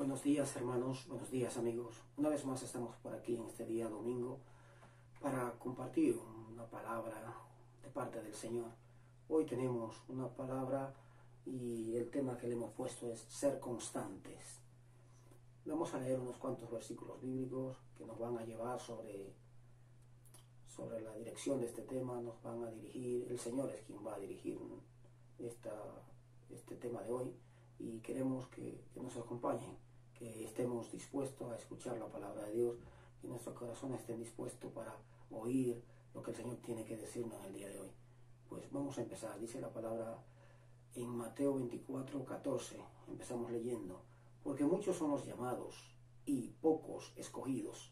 Buenos días hermanos, buenos días amigos. Una vez más estamos por aquí en este día domingo para compartir una palabra de parte del Señor. Hoy tenemos una palabra y el tema que le hemos puesto es ser constantes. Vamos a leer unos cuantos versículos bíblicos que nos van a llevar sobre la dirección de este tema, nos van a dirigir. El Señor es quien va a dirigir este tema de hoy y queremos que nos acompañen, que estemos dispuestos a escuchar la palabra de Dios, que nuestro corazón esté dispuesto para oír lo que el Señor tiene que decirnos en el día de hoy. Pues vamos a empezar. Dice la palabra en Mateo 24:14. Empezamos leyendo: porque muchos son los llamados y pocos escogidos.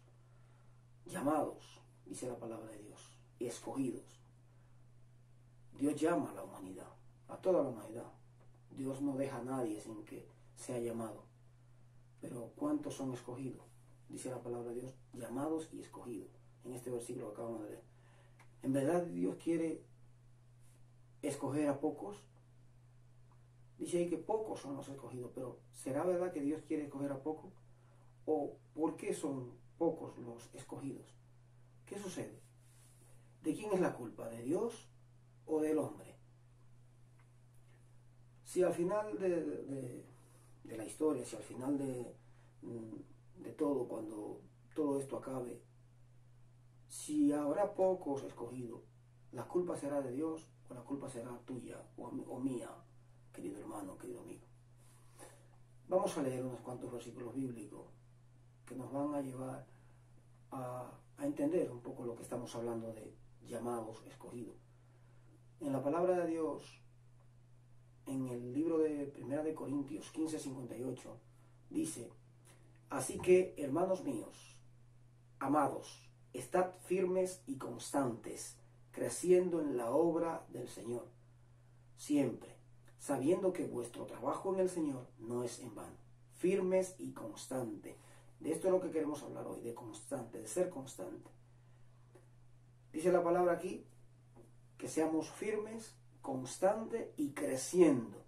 Llamados, dice la palabra de Dios, y escogidos. Dios llama a la humanidad, a toda la humanidad. Dios no deja a nadie sin que sea llamado. Pero ¿cuántos son escogidos? Dice la palabra de Dios, llamados y escogidos. En este versículo que acabamos de leer. ¿En verdad Dios quiere escoger a pocos? Dice ahí que pocos son los escogidos, pero ¿será verdad que Dios quiere escoger a pocos? ¿O por qué son pocos los escogidos? ¿Qué sucede? ¿De quién es la culpa? ¿De Dios o del hombre? Si al final de la historia, si al final de todo, cuando todo esto acabe, si habrá pocos escogidos, ¿la culpa será de Dios o la culpa será tuya o mía, querido hermano, querido amigo? Vamos a leer unos cuantos versículos bíblicos que nos van a llevar a entender un poco lo que estamos hablando de llamados, escogidos. En la palabra de Dios, en el libro de 1 de Corintios 15:58, dice: así que, hermanos míos, amados, estad firmes y constantes, creciendo en la obra del Señor, siempre, sabiendo que vuestro trabajo en el Señor no es en vano. Firmes y constantes. De esto es lo que queremos hablar hoy, de constante, de ser constante. Dice la palabra aquí que seamos firmes, constantes y creciendo.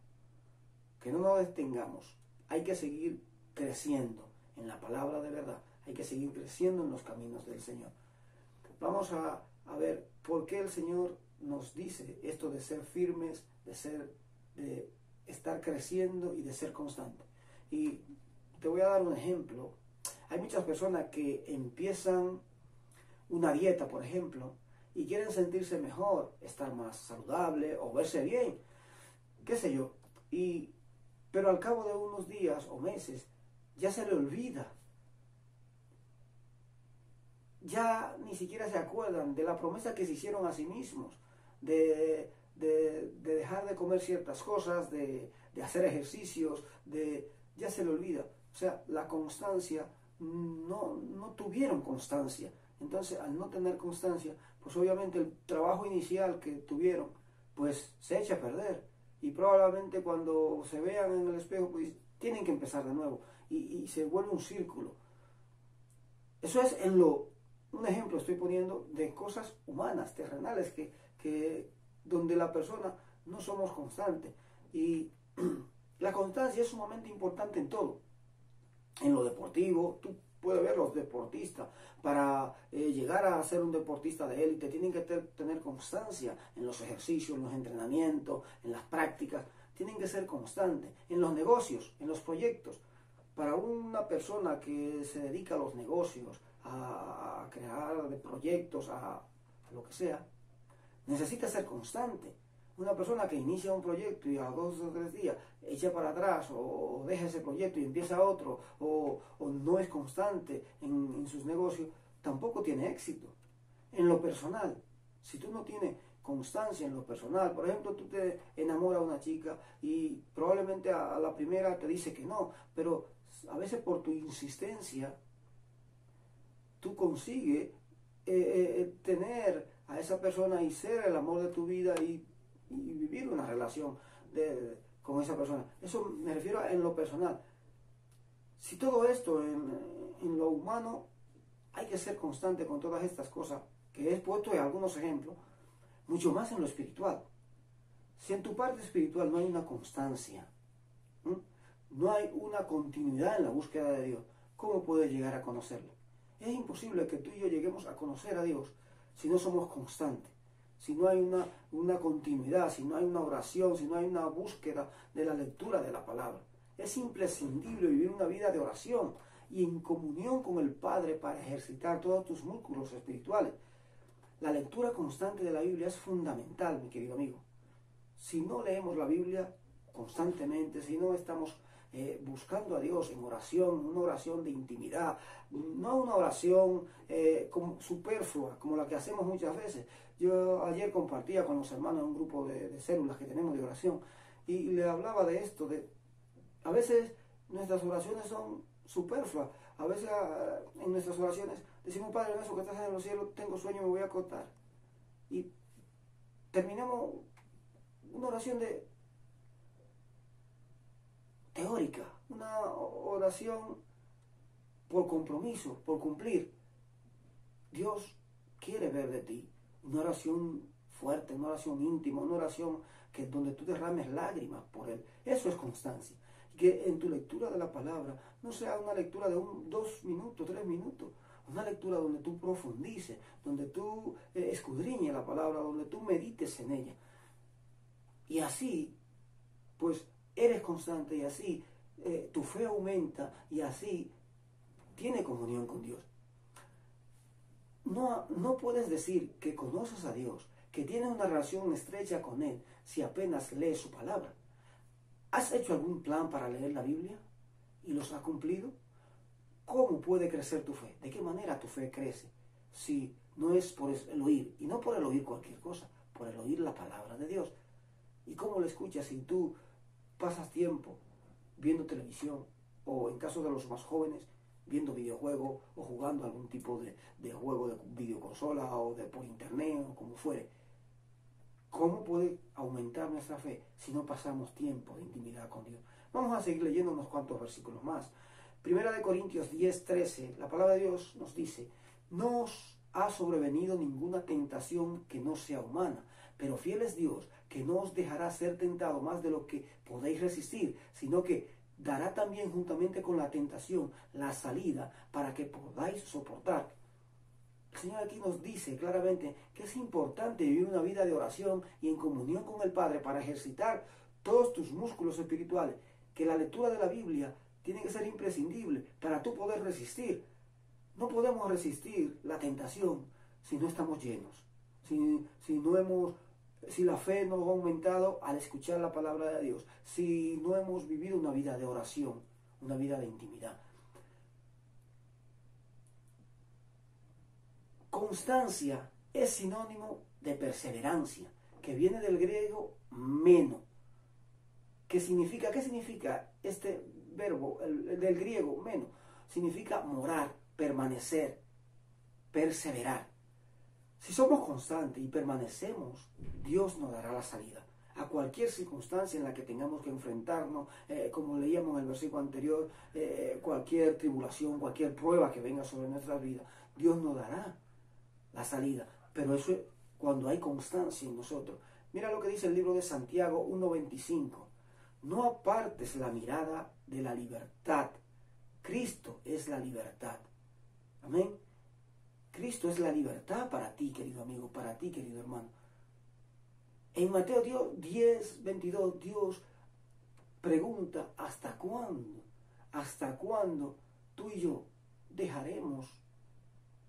Que no nos detengamos. Hay que seguir creciendo en la palabra de verdad. Hay que seguir creciendo en los caminos del Señor. Vamos a ver por qué el Señor nos dice esto de ser firmes, de estar creciendo y de ser constantes. Y te voy a dar un ejemplo. Hay muchas personas que empiezan una dieta, por ejemplo, y quieren sentirse mejor, estar más saludable o verse bien, qué sé yo, pero al cabo de unos días o meses ya se le olvida, ya ni siquiera se acuerdan de la promesa que se hicieron a sí mismos, de dejar de comer ciertas cosas, de hacer ejercicios, ya se le olvida. O sea, la constancia, no tuvieron constancia. Entonces, al no tener constancia, pues obviamente el trabajo inicial que tuvieron, pues se echa a perder. Y probablemente cuando se vean en el espejo, pues tienen que empezar de nuevo. Y se vuelve un círculo. Eso es un ejemplo estoy poniendo de cosas humanas, terrenales, donde la persona no somos constantes. Y la constancia es sumamente importante en todo. En lo deportivo, tú puedes ver los deportistas, para llegar a ser un deportista de élite, tienen que tener constancia en los ejercicios, en los entrenamientos, en las prácticas, tienen que ser constantes. En los negocios, en los proyectos, para una persona que se dedica a los negocios, a crear proyectos, a lo que sea, necesita ser constante. Una persona que inicia un proyecto y a 2 o 3 días echa para atrás o deja ese proyecto y empieza otro o no es constante en sus negocios, tampoco tiene éxito. En lo personal, si tú no tienes constancia en lo personal, por ejemplo, tú te enamoras de una chica y probablemente a la primera te dice que no, pero a veces por tu insistencia tú consigues tener a esa persona y ser el amor de tu vida y vivir una relación con esa persona. Eso me refiero en lo personal. Si todo esto en lo humano, hay que ser constante con todas estas cosas que he puesto en algunos ejemplos, mucho más en lo espiritual. Si en tu parte espiritual no hay una constancia, no hay una continuidad en la búsqueda de Dios, ¿cómo puedes llegar a conocerlo? Es imposible que tú y yo lleguemos a conocer a Dios si no somos constantes, si no hay una continuidad, si no hay una oración, si no hay una búsqueda de la lectura de la palabra. Es imprescindible vivir una vida de oración y en comunión con el Padre para ejercitar todos tus músculos espirituales. La lectura constante de la Biblia es fundamental, mi querido amigo. Si no leemos la Biblia constantemente, si no estamos buscando a Dios en oración, una oración de intimidad, no una oración como superflua, como la que hacemos muchas veces. Yo ayer compartía con los hermanos en un grupo de células que tenemos de oración y le hablaba de esto, a veces nuestras oraciones son superfluas, a veces en nuestras oraciones decimos, Padre nuestro que estás en los cielos, tengo sueño, me voy a acostar. Y terminamos una oración teórica, una oración por compromiso, por cumplir. Dios quiere ver de ti una oración fuerte, una oración íntima, una oración donde tú derrames lágrimas por Él. Eso es constancia. Que en tu lectura de la palabra no sea una lectura de 2 minutos, 3 minutos, una lectura donde tú profundices, donde tú escudriñes la palabra, donde tú medites en ella. Y así, pues, eres constante y así tu fe aumenta y así tiene comunión con Dios. No puedes decir que conoces a Dios, que tienes una relación estrecha con Él, si apenas lees su palabra. ¿Has hecho algún plan para leer la Biblia y los has cumplido? ¿Cómo puede crecer tu fe? ¿De qué manera tu fe crece? Si no es por el oír, y no por el oír cualquier cosa, por el oír la palabra de Dios. ¿Y cómo la escuchas si tú pasas tiempo viendo televisión, o en caso de los más jóvenes, viendo videojuegos o jugando algún tipo de juego de videoconsola o por internet o como fuere? ¿Cómo puede aumentar nuestra fe si no pasamos tiempo de intimidad con Dios? Vamos a seguir leyendo unos cuantos versículos más. Primera de Corintios 10:13, la palabra de Dios nos dice, no os ha sobrevenido ninguna tentación que no sea humana, pero fiel es Dios, que no os dejará ser tentado más de lo que podéis resistir, sino que dará también juntamente con la tentación la salida para que podáis soportar. El Señor aquí nos dice claramente que es importante vivir una vida de oración y en comunión con el Padre para ejercitar todos tus músculos espirituales, que la lectura de la Biblia tiene que ser imprescindible para tú poder resistir. No podemos resistir la tentación si no estamos llenos, si la fe no ha aumentado al escuchar la palabra de Dios, si no hemos vivido una vida de oración, una vida de intimidad. Constancia es sinónimo de perseverancia, que viene del griego meno. ¿Qué significa este verbo, el del griego meno? Significa morar, permanecer, perseverar. Si somos constantes y permanecemos, Dios nos dará la salida a cualquier circunstancia en la que tengamos que enfrentarnos, como leíamos en el versículo anterior, cualquier tribulación, cualquier prueba que venga sobre nuestras vidas, Dios nos dará la salida. Pero eso es cuando hay constancia en nosotros. Mira lo que dice el libro de Santiago 1:25. No apartes la mirada de la libertad. Cristo es la libertad. Amén. Cristo es la libertad para ti, querido amigo, para ti, querido hermano. En Mateo 10:22, Dios pregunta, ¿hasta cuándo? ¿Hasta cuándo tú y yo dejaremos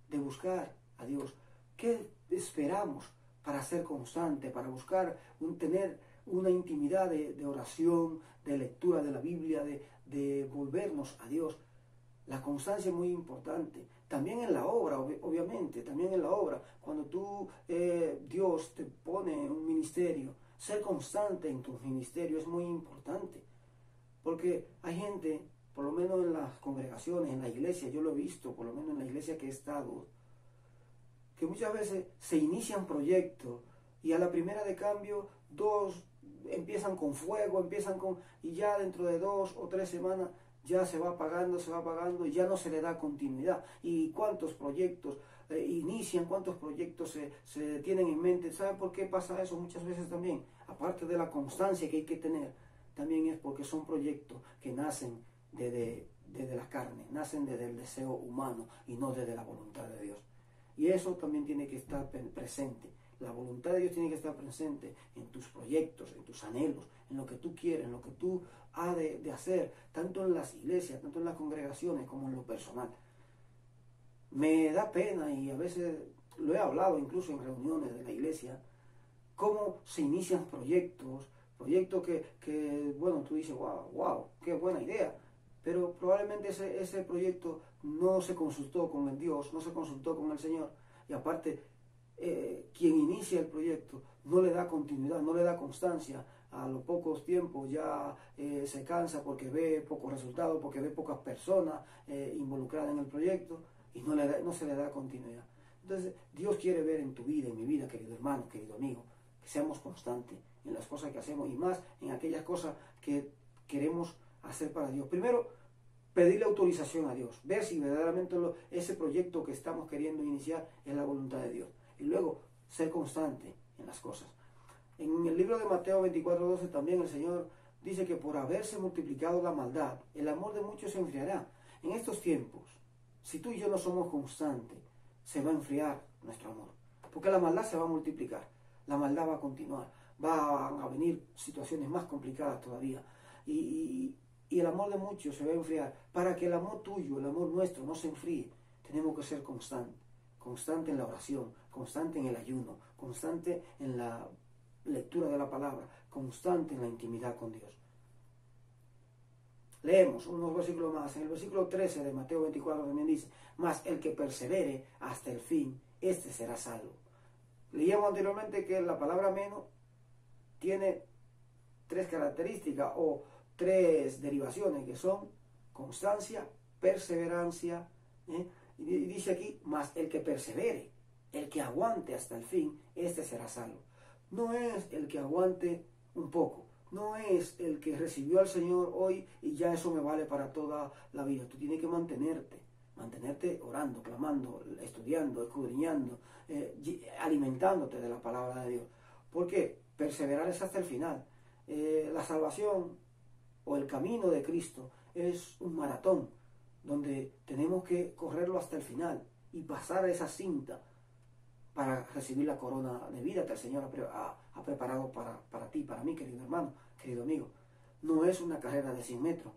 de buscar a Dios? ¿Qué esperamos para ser constante, para buscar tener una intimidad de oración, de lectura de la Biblia, de volvernos a Dios? La constancia es muy importante. También en la obra, obviamente, también en la obra. Cuando Dios te pone en un ministerio, ser constante en tu ministerio es muy importante. Porque hay gente, por lo menos en las congregaciones, en la iglesia, yo lo he visto, por lo menos en la iglesia que he estado, que muchas veces se inician proyectos y a la primera de cambio, 2 empiezan con fuego, y ya dentro de 2 o 3 semanas ya se va apagando y ya no se le da continuidad. ¿Y cuántos proyectos inician, cuántos proyectos se tienen en mente? ¿Saben por qué pasa eso muchas veces también? Aparte de la constancia que hay que tener, también es porque son proyectos que nacen desde la carne, nacen desde el deseo humano y no desde la voluntad de Dios. Y eso también tiene que estar presente. La voluntad de Dios tiene que estar presente en tus proyectos, en tus anhelos, en lo que tú quieres, en lo que tú has de hacer, tanto en las iglesias, tanto en las congregaciones como en lo personal. Me da pena, y a veces lo he hablado incluso en reuniones de la iglesia, cómo se inician proyectos bueno, tú dices, wow, qué buena idea, pero probablemente ese proyecto no se consultó con el Dios, no se consultó con el Señor, y aparte, quien inicia el proyecto no le da continuidad, no le da constancia. A los pocos tiempos ya se cansa porque ve pocos resultados, porque ve pocas personas involucradas en el proyecto, y no se le da continuidad. Entonces, Dios quiere ver en tu vida, en mi vida, querido hermano, querido amigo, que seamos constantes en las cosas que hacemos, y más en aquellas cosas que queremos hacer para Dios. Primero, pedirle autorización a Dios, ver si verdaderamente ese proyecto que estamos queriendo iniciar es la voluntad de Dios. Y luego, ser constante en las cosas. En el libro de Mateo 24:12 también el Señor dice que por haberse multiplicado la maldad, el amor de muchos se enfriará. En estos tiempos, si tú y yo no somos constantes, se va a enfriar nuestro amor. Porque la maldad se va a multiplicar, la maldad va a continuar, van a venir situaciones más complicadas todavía. Y el amor de muchos se va a enfriar. Para que el amor tuyo, el amor nuestro no se enfríe, tenemos que ser constantes. Constante en la oración, constante en el ayuno, constante en la lectura de la palabra, constante en la intimidad con Dios. Leemos unos versículos más. En el versículo 13 de Mateo 24 también dice: mas el que persevere hasta el fin, este será salvo. Leíamos anteriormente que la palabra menos tiene 3 características o 3 derivaciones, que son constancia, perseverancia, y dice aquí, mas el que persevere, el que aguante hasta el fin, este será salvo. No es el que aguante un poco, no es el que recibió al Señor hoy y ya eso me vale para toda la vida. Tú tienes que mantenerte orando, clamando, estudiando, escudriñando, alimentándote de la palabra de Dios. ¿Por qué? Perseverar es hasta el final. La salvación o el camino de Cristo es un maratón donde tenemos que correrlo hasta el final y pasar esa cinta para recibir la corona de vida que el Señor ha preparado para ti, para mí, querido hermano, querido amigo. No es una carrera de 100 metros.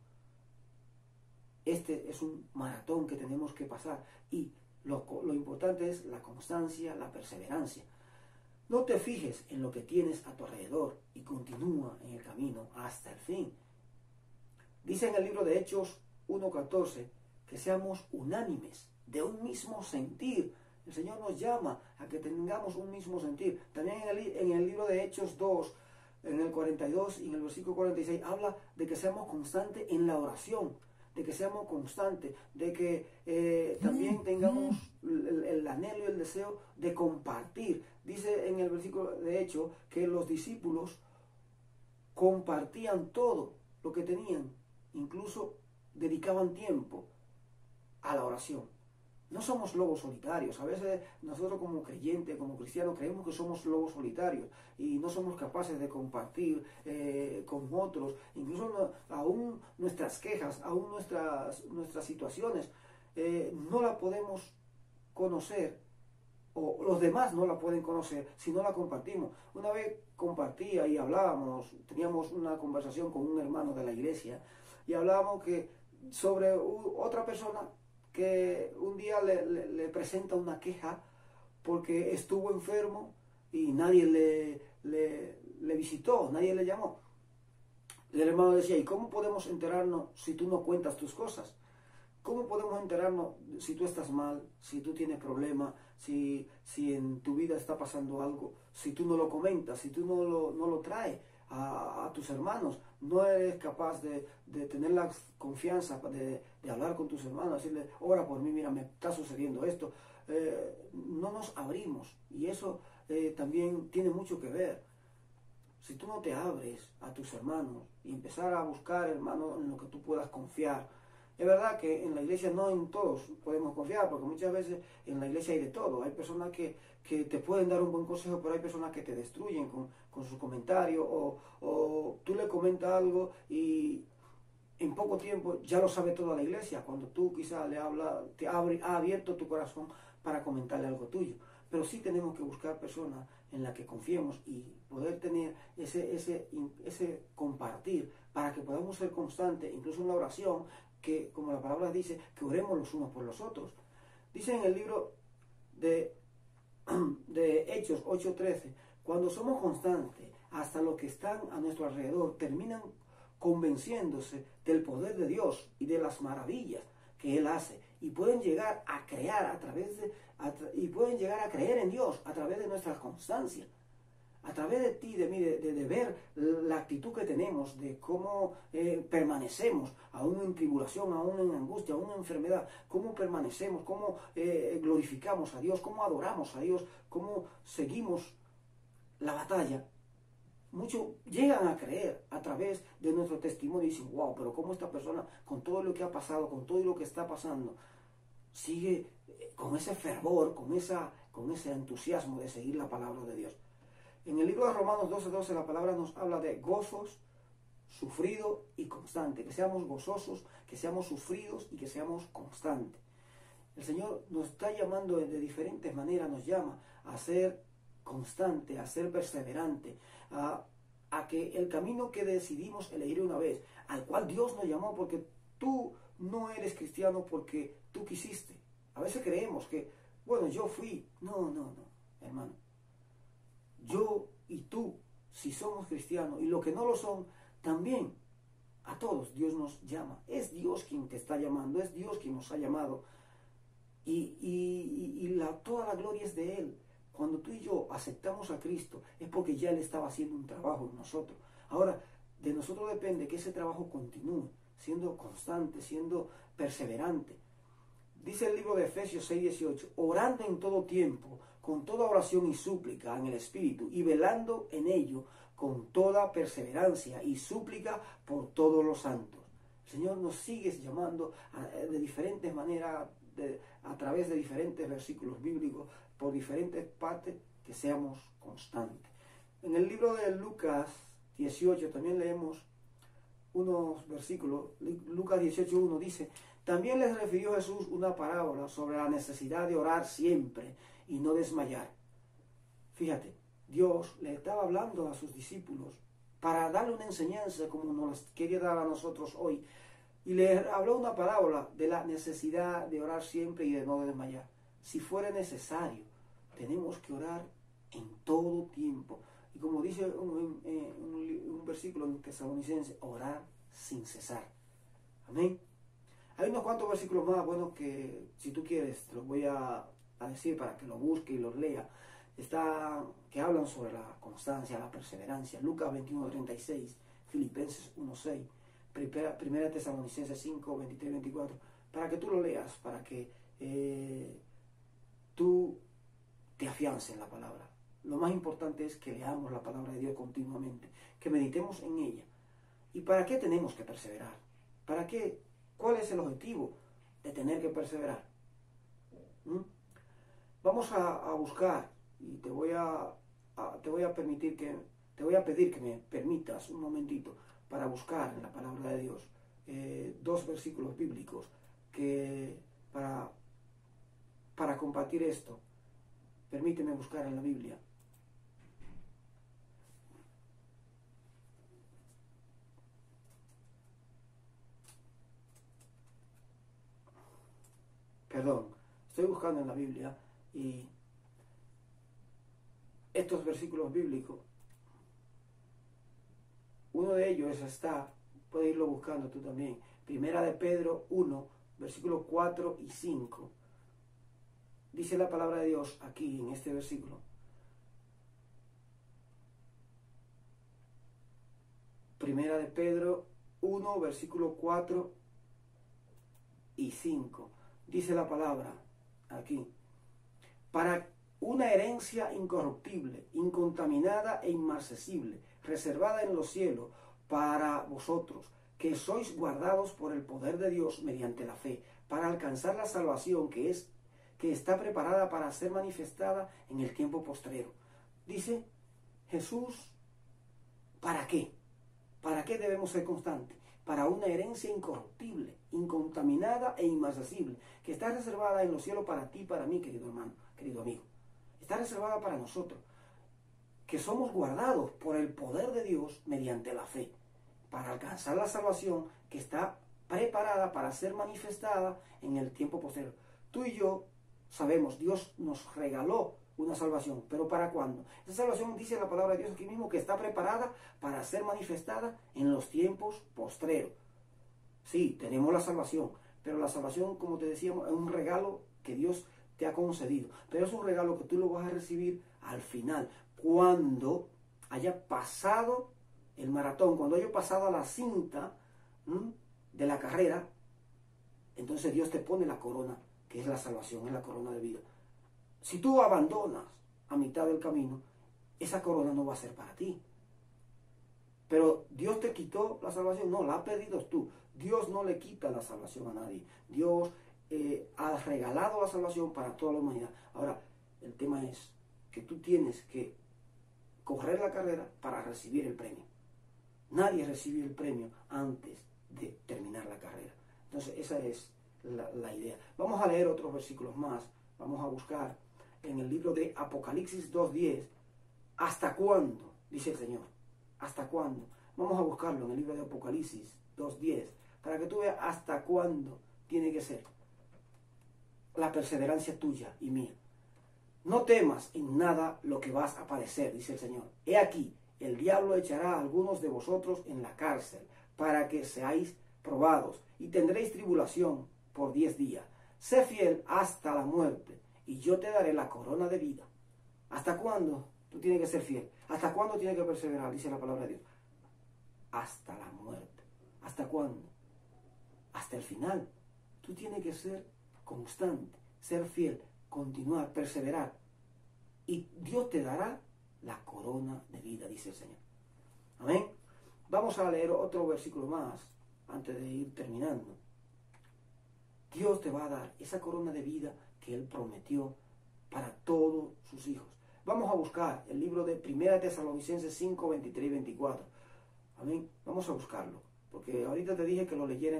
Este es un maratón que tenemos que pasar, y lo importante es la constancia, la perseverancia. No te fijes en lo que tienes a tu alrededor y continúa en el camino hasta el fin. Dice en el libro de Hechos 1:14 que seamos unánimes, de un mismo sentir. El Señor nos llama a que tengamos un mismo sentir. También en el libro de Hechos 2, en el 42 y en el versículo 46, habla de que seamos constantes en la oración, de que seamos constantes, de que también tengamos el anhelo y el deseo de compartir. Dice en el versículo de Hechos que los discípulos compartían todo lo que tenían, incluso dedicaban tiempo a la oración. No somos lobos solitarios. A veces nosotros como creyentes, como cristianos, creemos que somos lobos solitarios y no somos capaces de compartir con otros, incluso aún nuestras quejas, aún nuestras situaciones, no la podemos conocer, o los demás no la pueden conocer si no la compartimos. Una vez compartía y hablábamos, teníamos una conversación con un hermano de la iglesia y hablábamos sobre otra persona que un día le presenta una queja porque estuvo enfermo y nadie le visitó, nadie le llamó. Y el hermano decía: ¿y cómo podemos enterarnos si tú no cuentas tus cosas? ¿Cómo podemos enterarnos si tú estás mal, si tú tienes problemas, si en tu vida está pasando algo, si tú no lo comentas, si tú no lo traes a tus hermanos? No eres capaz de tener la confianza de hablar con tus hermanos, decirle: ora por mí, mira, me está sucediendo esto. No nos abrimos, y eso también tiene mucho que ver. Si tú no te abres a tus hermanos y empezar a buscar hermanos en lo que tú puedas confiar, Es verdad que en la iglesia no en todos podemos confiar, porque muchas veces en la iglesia hay de todo. Hay personas que te pueden dar un buen consejo, pero hay personas que te destruyen con sus comentarios, o tú le comentas algo y en poco tiempo ya lo sabe toda la iglesia, cuando tú quizás le hablas, ha abierto tu corazón para comentarle algo tuyo. Pero sí tenemos que buscar personas en las que confiemos y poder tener ese compartir para que podamos ser constantes, incluso en la oración, que como la palabra dice, que oremos los unos por los otros. Dice en el libro de Hechos 8:13, cuando somos constantes, hasta los que están a nuestro alrededor terminan convenciéndose del poder de Dios y de las maravillas que Él hace, y pueden llegar a crear pueden llegar a creer en Dios a través de nuestra constancia, a través de ti, de mí, de ver la actitud que tenemos, de cómo permanecemos, aún en tribulación, aún en angustia, aún en enfermedad, cómo permanecemos, cómo glorificamos a Dios, cómo adoramos a Dios, cómo seguimos la batalla. Muchos llegan a creer a través de nuestro testimonio y dicen, wow, pero cómo esta persona, con todo lo que ha pasado, con todo lo que está pasando, sigue con ese fervor, con ese entusiasmo de seguir la palabra de Dios. En el libro de Romanos 12:12 la palabra nos habla de gozos, sufrido y constante, que seamos gozosos, que seamos sufridos y que seamos constantes. El Señor nos está llamando de diferentes maneras, nos llama a ser constante, a ser perseverante, a que el camino que decidimos elegir una vez, al cual Dios nos llamó, porque tú no eres cristiano porque tú quisiste. A veces creemos que, bueno, yo fui. No, hermano. Yo y tú, si somos cristianos, y los que no lo son, también a todos Dios nos llama. Es Dios quien te está llamando, es Dios quien nos ha llamado. Toda la gloria es de Él. Cuando tú y yo aceptamos a Cristo, es porque ya Él estaba haciendo un trabajo en nosotros. Ahora, de nosotros depende que ese trabajo continúe, siendo constante, siendo perseverante. Dice el libro de Efesios 6:18, orando en todo tiempo, con toda oración y súplica en el Espíritu, y velando en ello con toda perseverancia y súplica por todos los santos. El Señor nos sigue llamando de diferentes maneras, a través de diferentes versículos bíblicos, por diferentes partes, que seamos constantes. En el libro de Lucas 18 también leemos unos versículos. Lucas 18:1 dice, también les refirió Jesús una parábola sobre la necesidad de orar siempre y no desmayar. Fíjate, Dios le estaba hablando a sus discípulos para darle una enseñanza como nos quiere dar a nosotros hoy. Y le habló una parábola de la necesidad de orar siempre y de no desmayar. Si fuera necesario, tenemos que orar en todo tiempo. Y como dice un versículo en Tesalonicenses, orar sin cesar. Amén. Hay unos cuantos versículos más buenos que, si tú quieres, te los voy a decir para que los busque y los lea. Que hablan sobre la constancia, la perseverancia. Lucas 21:36, Filipenses 1:6, Primera Tesalonicenses 5:23-24. Para que tú lo leas, para que tú te afiances en la palabra. Lo más importante es que leamos la palabra de Dios continuamente, que meditemos en ella. ¿Y para qué tenemos que perseverar? ¿Para qué? ¿Cuál es el objetivo de tener que perseverar? Vamos a buscar, y te voy a pedir que me permitas un momentito para buscar en la palabra de Dios dos versículos bíblicos que para compartir esto. Permíteme buscar en la Biblia. Perdón, estoy buscando en la Biblia y estos versículos bíblicos, uno de ellos puedes irlo buscando tú también. Primera de Pedro 1, versículos 4 y 5. Dice la palabra de Dios aquí en este versículo. Primera de Pedro 1, versículo 4 y 5. Dice la palabra aquí. Para una herencia incorruptible, incontaminada e inmarcesible, reservada en los cielos para vosotros, que sois guardados por el poder de Dios mediante la fe, para alcanzar la salvación que está preparada para ser manifestada en el tiempo postrero. Dice Jesús, ¿para qué? ¿Para qué debemos ser constantes? Para una herencia incorruptible, incontaminada e inmarcesible, que está reservada en los cielos para ti y para mí, querido hermano, querido amigo. Está reservada para nosotros, que somos guardados por el poder de Dios mediante la fe, para alcanzar la salvación que está preparada para ser manifestada en el tiempo posterior. Tú y yo sabemos, Dios nos regaló una salvación, pero ¿para cuándo? Esa salvación, dice la palabra de Dios aquí mismo, que está preparada para ser manifestada en los tiempos postreros. Sí, tenemos la salvación, pero la salvación, como te decíamos, es un regalo que Dios te ha concedido, pero es un regalo que tú lo vas a recibir al final, cuando haya pasado el maratón, cuando haya pasado la cinta de la carrera. Entonces Dios te pone la corona, que es la salvación, es la corona de vida. Si tú abandonas a mitad del camino, esa corona no va a ser para ti. Pero Dios te quitó la salvación, no, la has perdido tú. Dios no le quita la salvación a nadie. Dios ha regalado la salvación para toda la humanidad. Ahora, el tema es que tú tienes que correr la carrera para recibir el premio. Nadie recibe el premio antes de terminar la carrera. Entonces, esa es la idea. Vamos a leer otros versículos más. Vamos a buscar en el libro de Apocalipsis 2:10. ¿Hasta cuándo? Dice el Señor. ¿Hasta cuándo? Vamos a buscarlo en el libro de Apocalipsis 2:10, para que tú veas hasta cuándo tiene que ser la perseverancia tuya y mía. No temas en nada lo que vas a padecer, dice el Señor. He aquí, el diablo echará a algunos de vosotros en la cárcel, para que seáis probados, y tendréis tribulación por 10 días. Sé fiel hasta la muerte, y yo te daré la corona de vida. ¿Hasta cuándo tú tienes que ser fiel? ¿Hasta cuándo tienes que perseverar? Dice la palabra de Dios. Hasta la muerte. ¿Hasta cuándo? Hasta el final. Tú tienes que ser constante, ser fiel, continuar, perseverar. Y Dios te dará la corona de vida, dice el Señor. Amén. Vamos a leer otro versículo más antes de ir terminando. Dios te va a dar esa corona de vida que Él prometió para todos sus hijos. Vamos a buscar el libro de 1 Tesalonicenses 5, 23 y 24. Amén. Vamos a buscarlo, porque ahorita te dije que lo leyera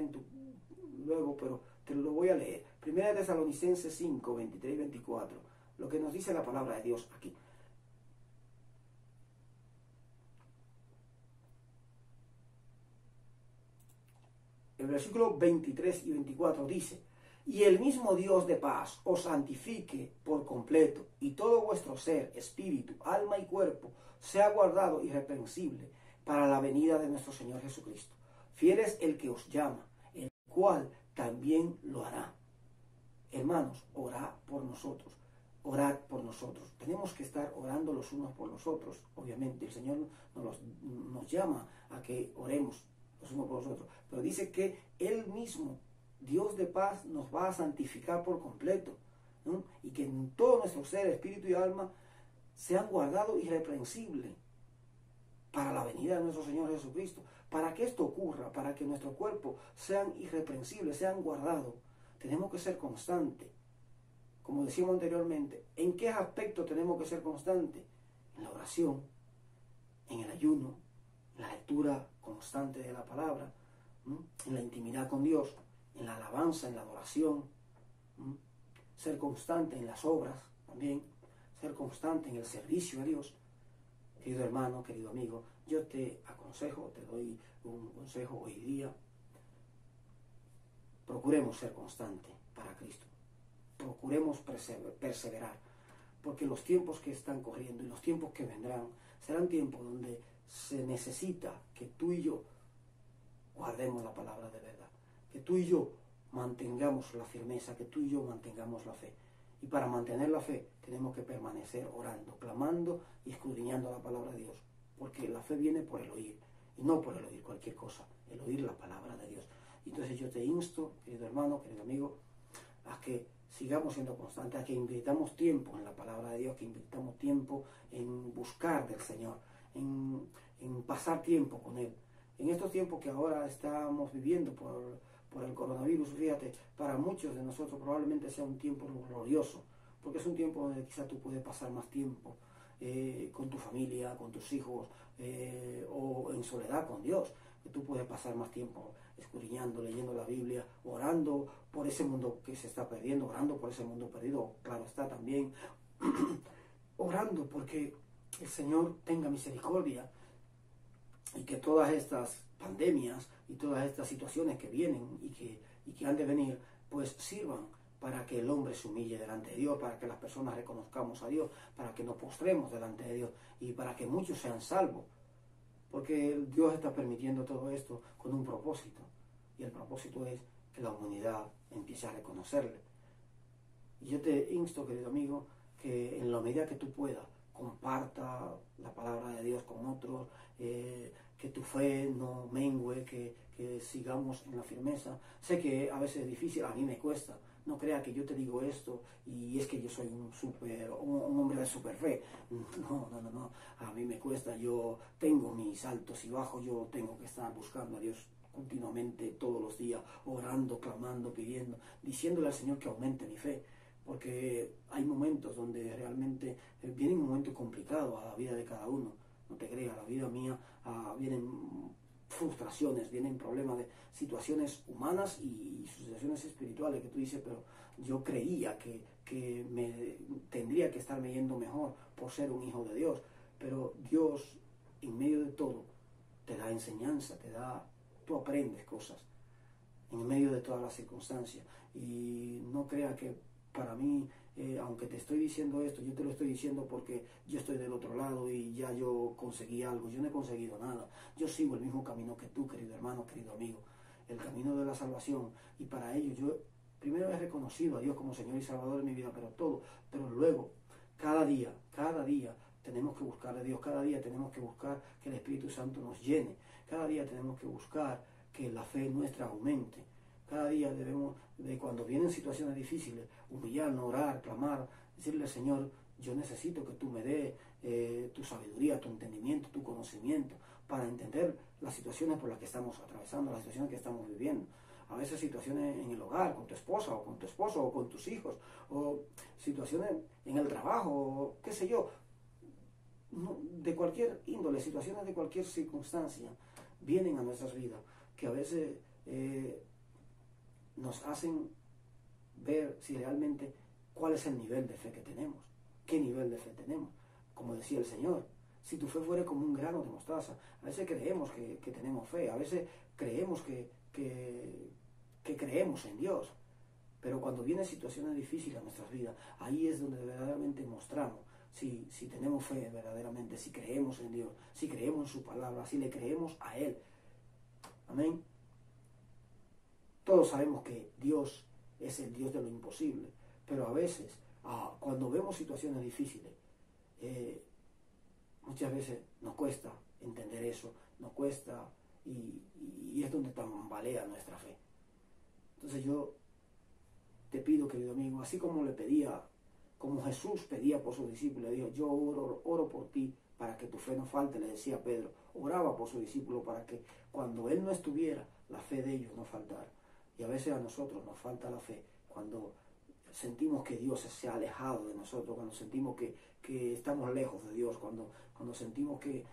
luego, pero te lo voy a leer. 1 Tesalonicenses 5, 23 y 24. Lo que nos dice la palabra de Dios aquí. El versículo 23 y 24 dice: y el mismo Dios de paz os santifique por completo, y todo vuestro ser, espíritu, alma y cuerpo sea guardado irreprensible para la venida de nuestro Señor Jesucristo. Fiel es el que os llama, el cual también lo hará. Hermanos, orad por nosotros. Orad por nosotros. Tenemos que estar orando los unos por los otros. Obviamente el Señor nos llama a que oremos los unos por los otros. Pero dice que Él mismo, Dios de paz, nos va a santificar por completo, ¿no? Y que en todo nuestro ser, espíritu y alma sean guardados irreprensibles para la venida de nuestro Señor Jesucristo. Para que esto ocurra, para que nuestro cuerpo sean irreprensibles, sean guardados, tenemos que ser constantes. Como decíamos anteriormente, ¿en qué aspecto tenemos que ser constantes? En la oración, en el ayuno, en la lectura constante de la palabra, ¿no? En la intimidad con Dios, en la alabanza, en la adoración, ser constante en las obras también, ser constante en el servicio a Dios. Querido hermano, querido amigo, yo te aconsejo, te doy un consejo hoy día. Procuremos ser constantes para Cristo. Procuremos perseverar, porque los tiempos que están corriendo y los tiempos que vendrán serán tiempos donde se necesita que tú y yo guardemos la palabra de verdad, que tú y yo mantengamos la firmeza, que tú y yo mantengamos la fe. Y para mantener la fe tenemos que permanecer orando, clamando y escudriñando la palabra de Dios, porque la fe viene por el oír, y no por el oír cualquier cosa, el oír la palabra de Dios. Entonces yo te insto, querido hermano, querido amigo, a que sigamos siendo constantes, a que invirtamos tiempo en la palabra de Dios, que invirtamos tiempo en buscar del Señor, en pasar tiempo con Él, En estos tiempos que ahora estamos viviendo por el coronavirus, fíjate, para muchos de nosotros probablemente sea un tiempo glorioso, porque es un tiempo donde quizá tú puedes pasar más tiempo con tu familia, con tus hijos, o en soledad con Dios, que tú puedes pasar más tiempo escudriñando, leyendo la Biblia, orando por ese mundo que se está perdiendo, orando por ese mundo perdido, claro está también, orando porque el Señor tenga misericordia y que todas estas pandemias y todas estas situaciones que vienen y que han de venir, pues sirvan para que el hombre se humille delante de Dios, para que las personas reconozcamos a Dios, para que nos postremos delante de Dios y para que muchos sean salvos. Porque Dios está permitiendo todo esto con un propósito. Y el propósito es que la humanidad empiece a reconocerle. Y yo te insto, querido amigo, que en la medida que tú puedas, comparta la palabra de Dios con otros, que tu fe no mengue, que sigamos en la firmeza. Sé que a veces es difícil, a mí me cuesta. No crea que yo te digo esto y es que yo soy un hombre de super fe. No. A mí me cuesta, yo tengo mis altos y bajos, yo tengo que estar buscando a Dios continuamente, todos los días, orando, clamando, pidiendo, diciéndole al Señor que aumente mi fe. Porque hay momentos donde realmente vienen momentos complicados a la vida de cada uno. No te creas, a la vida mía vienen frustraciones, vienen problemas de situaciones humanas y situaciones espirituales que tú dices, pero yo creía que me tendría que estarme yendo mejor por ser un hijo de Dios. Pero Dios, en medio de todo, te da enseñanza, tú aprendes cosas en medio de todas las circunstancias. Y no crea que para mí, aunque te estoy diciendo esto, yo te lo estoy diciendo porque yo estoy del otro lado y ya yo conseguí algo. Yo no he conseguido nada. Yo sigo el mismo camino que tú, querido hermano, querido amigo, el camino de la salvación. Y para ello yo primero he reconocido a Dios como Señor y Salvador de mi vida, pero luego, cada día, tenemos que buscar a Dios, cada día tenemos que buscar que el Espíritu Santo nos llene, cada día tenemos que buscar que la fe nuestra aumente. Cada día debemos, cuando vienen situaciones difíciles, humillarnos, orar, clamar, decirle, Señor, yo necesito que tú me des tu sabiduría, tu entendimiento, tu conocimiento, para entender las situaciones por las que estamos atravesando, las situaciones que estamos viviendo. A veces situaciones en el hogar, con tu esposa, o con tu esposo, o con tus hijos, o situaciones en el trabajo, o qué sé yo, de cualquier índole, situaciones de cualquier circunstancia, vienen a nuestras vidas, que a veces nos hacen ver si realmente cuál es el nivel de fe que tenemos, qué nivel de fe tenemos. Como decía el Señor, si tu fe fuera como un grano de mostaza, a veces creemos que tenemos fe, a veces creemos que creemos en Dios, pero cuando vienen situaciones difíciles a nuestras vidas, ahí es donde verdaderamente mostramos si tenemos fe verdaderamente, si creemos en Dios, si creemos en su palabra, si le creemos a Él. Amén. Todos sabemos que Dios es el Dios de lo imposible, pero a veces, cuando vemos situaciones difíciles, muchas veces nos cuesta entender eso, nos cuesta, y es donde tambalea nuestra fe. Entonces yo te pido, querido amigo, así como como Jesús pedía por sus discípulos, le dijo, yo oro por ti para que tu fe no falte, le decía Pedro, oraba por sus discípulos para que cuando él no estuviera, la fe de ellos no faltara. Y a veces a nosotros nos falta la fe cuando sentimos que Dios se ha alejado de nosotros, cuando sentimos que estamos lejos de Dios, cuando sentimos que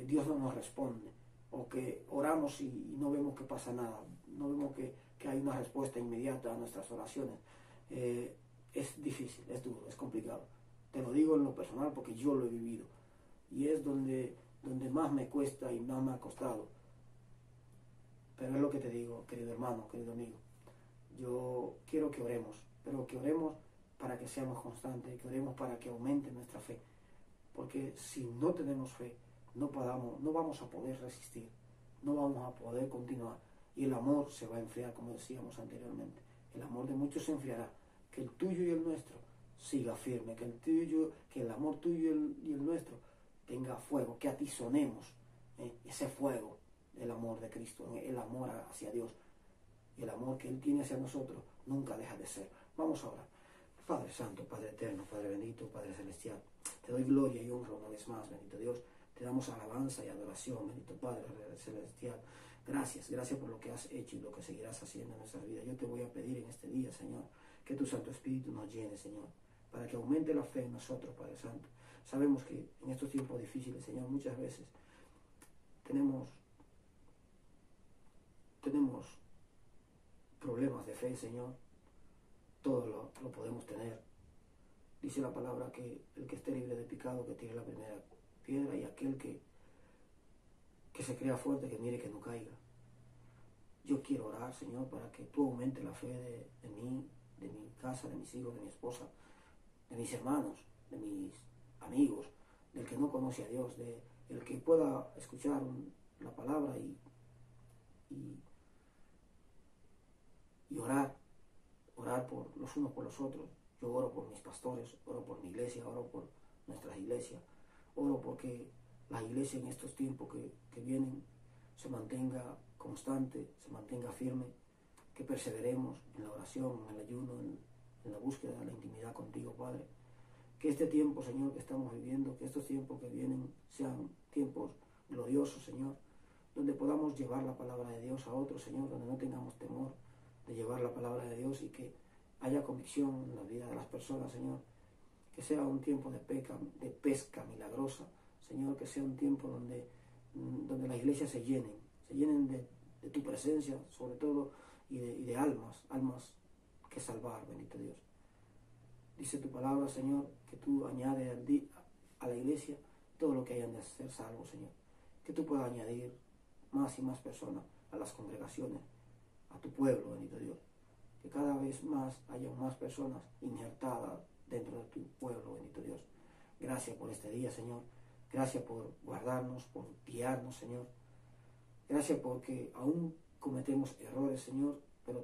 Dios no nos responde, o que oramos y no vemos que pasa nada, no vemos que hay una respuesta inmediata a nuestras oraciones. Es difícil, es duro, es complicado. Te lo digo en lo personal porque yo lo he vivido. Y es donde más me cuesta y más me ha costado. Pero es lo que te digo, querido hermano, querido amigo. Yo quiero que oremos, pero que oremos para que seamos constantes, que oremos para que aumente nuestra fe. Porque si no tenemos fe, no vamos a poder resistir, no vamos a poder continuar. Y el amor se va a enfriar, como decíamos anteriormente. El amor de muchos se enfriará. Que el tuyo y el nuestro siga firme, que el amor tuyo y el nuestro tenga fuego, que atizonemos ese fuego del amor de Cristo, el amor hacia Dios, y el amor que Él tiene hacia nosotros nunca deja de ser. Vamos a orar. Padre Santo, Padre Eterno, Padre Bendito, Padre Celestial, te doy gloria y honra una vez más, bendito Dios, Te damos alabanza y adoración, bendito Padre Celestial. Gracias, gracias por lo que has hecho y lo que seguirás haciendo en nuestras vidas. Yo te voy a pedir en este día, Señor, que tu Santo Espíritu nos llene, Señor, para que aumente la fe en nosotros, Padre Santo. Sabemos que en estos tiempos difíciles, Señor, muchas veces tenemos problemas de fe, Señor. Todo lo podemos tener. Dice la palabra que el que esté libre de pecado, que tire la primera piedra, y aquel que se crea fuerte, que mire que no caiga. Yo quiero orar, Señor, para que tú aumentes la fe de mí, de mi casa, de mis hijos, de mi esposa, de mis hermanos, de mis amigos, del que no conoce a Dios, de el que pueda escuchar la palabra y orar por los unos por los otros. Yo oro por mis pastores, oro por mi iglesia, oro por nuestras iglesias, oro porque la iglesia en estos tiempos que vienen se mantenga constante, se mantenga firme, que perseveremos en la oración, en el ayuno, en la búsqueda de la intimidad contigo, Padre. Que este tiempo, Señor, que estamos viviendo, que estos tiempos que vienen sean tiempos gloriosos, Señor, donde podamos llevar la palabra de Dios a otros, Señor, donde no tengamos temor de llevar la palabra de Dios y que haya convicción en la vida de las personas, Señor. Que sea un tiempo de pesca milagrosa, Señor, que sea un tiempo donde las iglesias se llenen de tu presencia, sobre todo, y de almas que salvar, bendito Dios. Dice tu palabra, Señor, que tú añades a la iglesia todo lo que hayan de ser salvos, Señor. Que tú puedas añadir más y más personas a las congregaciones, a tu pueblo, bendito Dios. Que cada vez más haya más personas injertadas dentro de tu pueblo, bendito Dios. Gracias por este día, Señor. Gracias por guardarnos, por guiarnos, Señor. Gracias porque aún cometemos errores, Señor, pero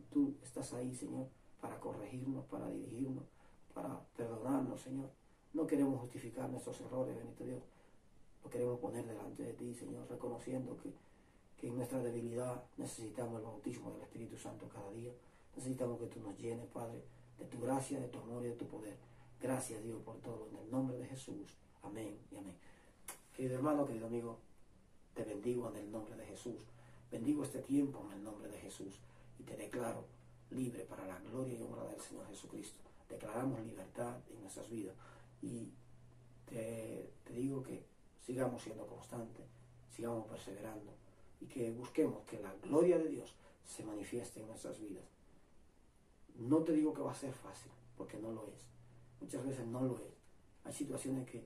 tú estás ahí, Señor, para corregirnos, para dirigirnos, para perdonarnos, Señor. No queremos justificar nuestros errores, bendito Dios. Lo queremos poner delante de ti, Señor, reconociendo que en nuestra debilidad necesitamos el bautismo del Espíritu Santo cada día. Necesitamos que tú nos llenes, Padre, de tu gracia, de tu amor y de tu poder. Gracias, Dios, por todo. En el nombre de Jesús. Amén y amén. Querido hermano, querido amigo, te bendigo en el nombre de Jesús. Bendigo este tiempo en el nombre de Jesús. Y te declaro libre para la gloria y honra del Señor Jesucristo. Declaramos libertad en nuestras vidas. Y te digo que sigamos siendo constantes, sigamos perseverando. Y que busquemos que la gloria de Dios se manifieste en nuestras vidas. No te digo que va a ser fácil, porque no lo es. Muchas veces no lo es. Hay situaciones que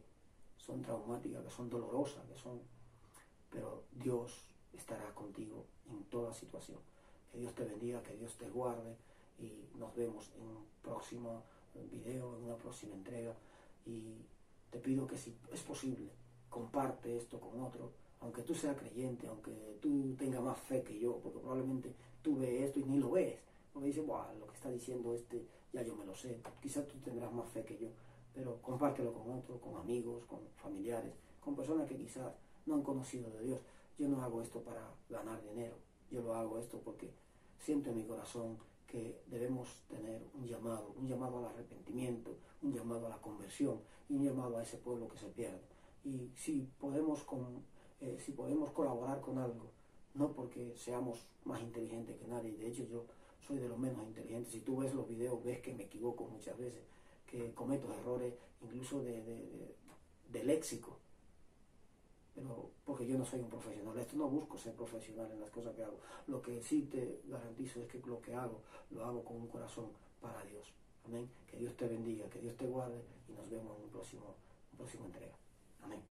son traumáticas, que son dolorosas, pero Dios estará contigo en toda situación. Que Dios te bendiga, que Dios te guarde y nos vemos en un próximo video, en una próxima entrega. Y te pido que si es posible, comparte esto con otro, aunque tú seas creyente, aunque tú tengas más fe que yo, porque probablemente tú ves esto y ni lo ves. Porque dices, wow, lo que está diciendo ya yo me lo sé. Quizás tú tendrás más fe que yo, pero compártelo con otros, con amigos, con familiares, con personas que quizás no han conocido de Dios. Yo no hago esto para ganar dinero, yo lo hago esto porque siento en mi corazón que debemos tener un llamado al arrepentimiento, un llamado a la conversión y un llamado a ese pueblo que se pierde. Y si podemos colaborar con algo, no porque seamos más inteligentes que nadie, de hecho yo soy de los menos inteligentes. Si tú ves los videos, ves que me equivoco muchas veces, que cometo errores incluso de léxico, pero porque yo no soy un profesional. Esto no busco ser profesional en las cosas que hago. Lo que sí te garantizo es que lo que hago, lo hago con un corazón para Dios. Amén. Que Dios te bendiga, que Dios te guarde y nos vemos en un próximo entrega. Amén.